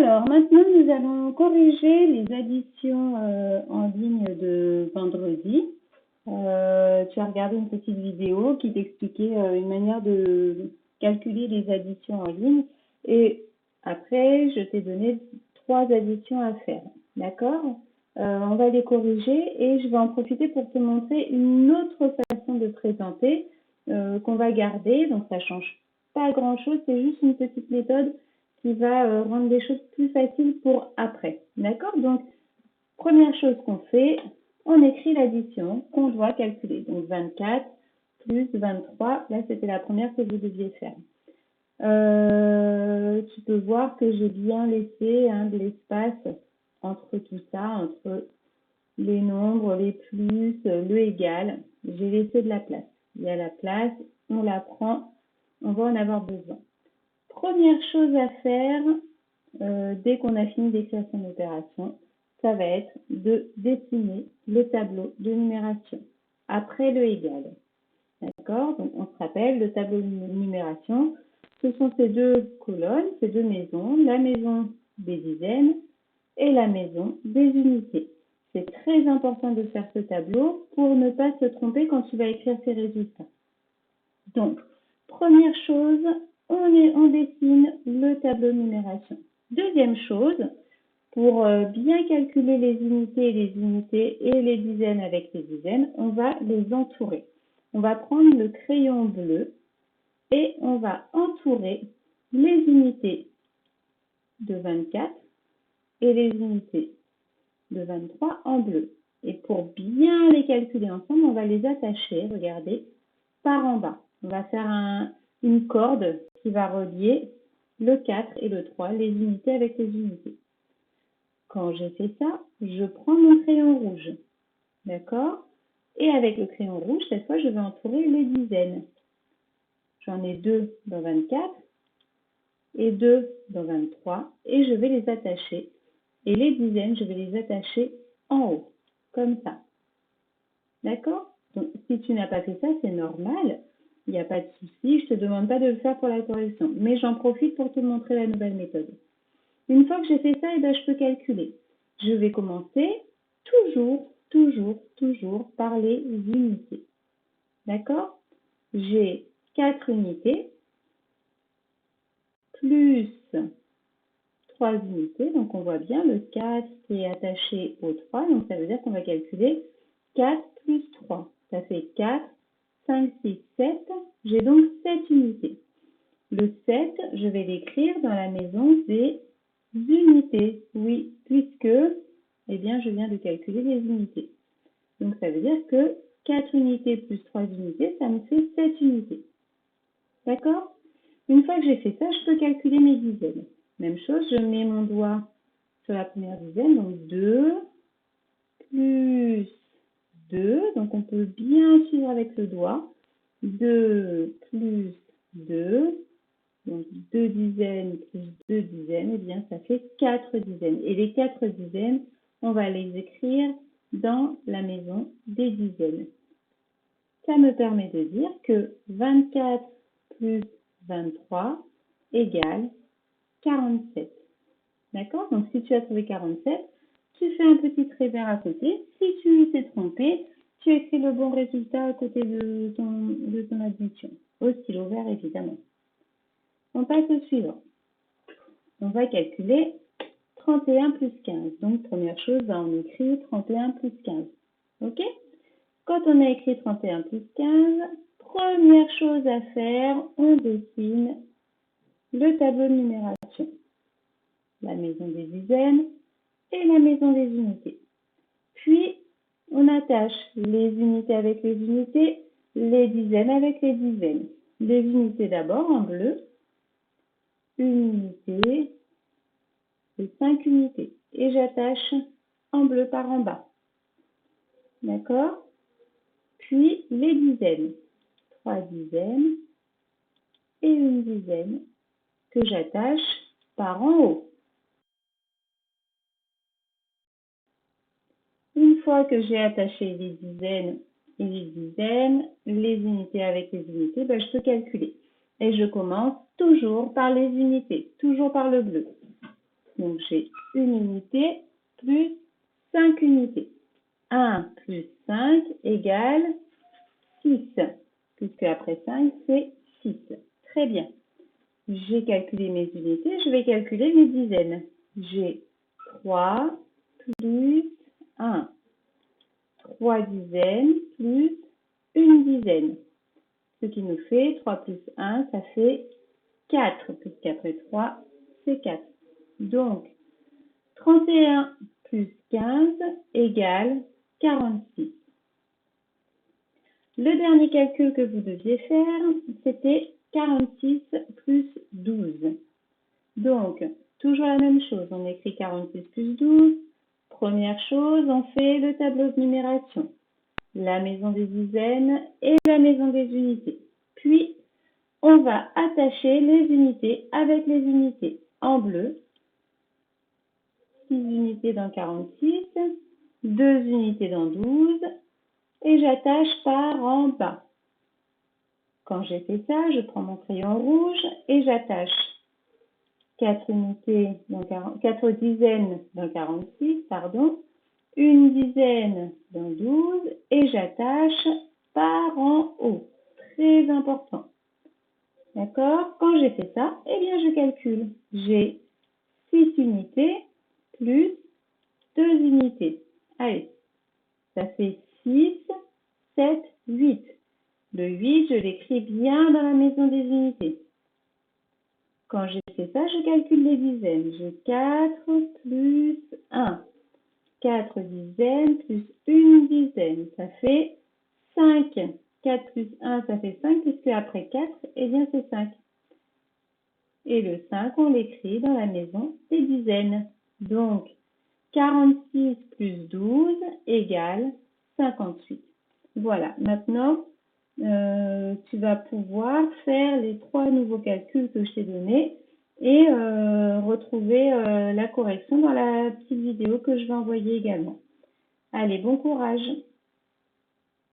Alors, maintenant, nous allons corriger les additions en ligne de vendredi. Tu as regardé une petite vidéo qui t'expliquait une manière de calculer les additions en ligne. Et après, je t'ai donné 3 additions à faire. D'accord? On va les corriger et je vais en profiter pour te montrer une autre façon de présenter qu'on va garder. Donc, ça ne change pas grand-chose, c'est juste une petite méthode qui va rendre les choses plus faciles pour après. D'accord? Donc, première chose qu'on fait, on écrit l'addition qu'on doit calculer. Donc, 24 plus 23, là, c'était la première que vous deviez faire. Tu peux voir que j'ai bien laissé de l'espace entre tout ça, entre les nombres, les plus, le égal. J'ai laissé de la place. Il y a la place, on la prend, on va en avoir besoin. Première chose à faire, dès qu'on a fini d'écrire son opération, ça va être de dessiner le tableau de numération après le égal. D'accord? Donc, on se rappelle, le tableau de numération, ce sont ces deux colonnes, ces deux maisons, la maison des dizaines et la maison des unités. C'est très important de faire ce tableau pour ne pas se tromper quand tu vas écrire ces résultats. Donc, première chose, on dessine le tableau de numération. Deuxième chose, pour bien calculer les unités et les dizaines avec les dizaines, on va les entourer. On va prendre le crayon bleu et on va entourer les unités de 24 et les unités de 23 en bleu. Et pour bien les calculer ensemble, on va les attacher, regardez, par en bas. On va faire une corde qui va relier le 4 et le 3, les unités avec les unités. Quand j'ai fait ça, je prends mon crayon rouge. D'accord? Et avec le crayon rouge, cette fois, je vais entourer les dizaines. J'en ai 2 dans 24 et 2 dans 23 et je vais les attacher. Et les dizaines, je vais les attacher en haut, comme ça. D'accord? Donc, si tu n'as pas fait ça, c'est normal. Il n'y a pas de souci. Je ne te demande pas de le faire pour la correction. Mais j'en profite pour te montrer la nouvelle méthode. Une fois que j'ai fait ça, je peux calculer. Je vais commencer toujours par les unités. D'accord? J'ai 4 unités plus 3 unités. Donc, on voit bien le 4 qui est attaché au 3. Donc, ça veut dire qu'on va calculer 4 plus 3. Ça fait 4, 5, 6, 7. J'ai donc 7 unités. Le 7, je vais l'écrire dans la maison des unités. Oui, puisque je viens de calculer les unités. Donc, ça veut dire que 4 unités plus 3 unités, ça me fait 7 unités. D'accord? Une fois que j'ai fait ça, je peux calculer mes dizaines. Même chose, je mets mon doigt sur la première dizaine, donc 2 plus 2, donc on peut bien suivre avec le doigt. 2 plus 2, donc 2 dizaines plus 2 dizaines, et bien ça fait 4 dizaines. Et les 4 dizaines, on va les écrire dans la maison des dizaines. Ça me permet de dire que 24 plus 23 égale 47. D'accord? Donc, si tu as trouvé 47, tu fais un petit trait vert à côté. Si tu t'es trompé, tu écris le bon résultat à côté de ton addition. Au stylo vert, évidemment. On passe au suivant. On va calculer 31 plus 15. Donc, première chose, on écrit 31 plus 15. OK? Quand on a écrit 31 plus 15, première chose à faire, on dessine le tableau de numération. La maison des dizaines et la maison des unités. Puis, on attache les unités avec les unités, les dizaines avec les dizaines. Les unités d'abord en bleu, une unité et 5 unités. Et j'attache en bleu par en bas. D'accord? Puis, les dizaines. 3 dizaines et une dizaine que j'attache par en haut. Une fois que j'ai attaché les dizaines et les dizaines, les unités avec les unités, je peux calculer. Et je commence toujours par les unités, toujours par le bleu. Donc, j'ai une unité plus 5 unités. 1 plus 5 égale 6, puisque après 5, c'est 6. Très bien. J'ai calculé mes unités, je vais calculer mes dizaines. J'ai 3 plus 1. 3 dizaines plus une dizaine. Ce qui nous fait 3 plus 1, ça fait 4, puisqu'après 3, c'est 4. Donc, 31 plus 15 égale 46. Le dernier calcul que vous deviez faire, c'était 46 plus 12. Donc, toujours la même chose, on écrit 46 plus 12. Première chose, on fait le tableau de numération, la maison des dizaines et la maison des unités. Puis, on va attacher les unités avec les unités en bleu. 6 unités dans 46, 2 unités dans 12, et j'attache par en bas. Quand j'ai fait ça, je prends mon crayon rouge et j'attache 4 dizaines dans 46, une dizaine dans 12 et j'attache par en haut. Très important. D'accord? Quand j'ai fait ça, eh bien je calcule. J'ai 6 unités plus 2 unités. Allez, ça fait 6, 7, 8. Le 8, je l'écris bien dans la maison des unités. Quand j'ai fait ça, je calcule les dizaines. J'ai 4 plus 1. 4 dizaines plus une dizaine. Ça fait 5. 4 plus 1, ça fait 5, puisque après 4, eh bien c'est 5. Et le 5, on l'écrit dans la maison des dizaines. Donc, 46 plus 12 égale 58. Voilà, maintenant, tu vas pouvoir faire les 3 nouveaux calculs que je t'ai donnés et retrouver la correction dans la petite vidéo que je vais envoyer également. Allez, bon courage!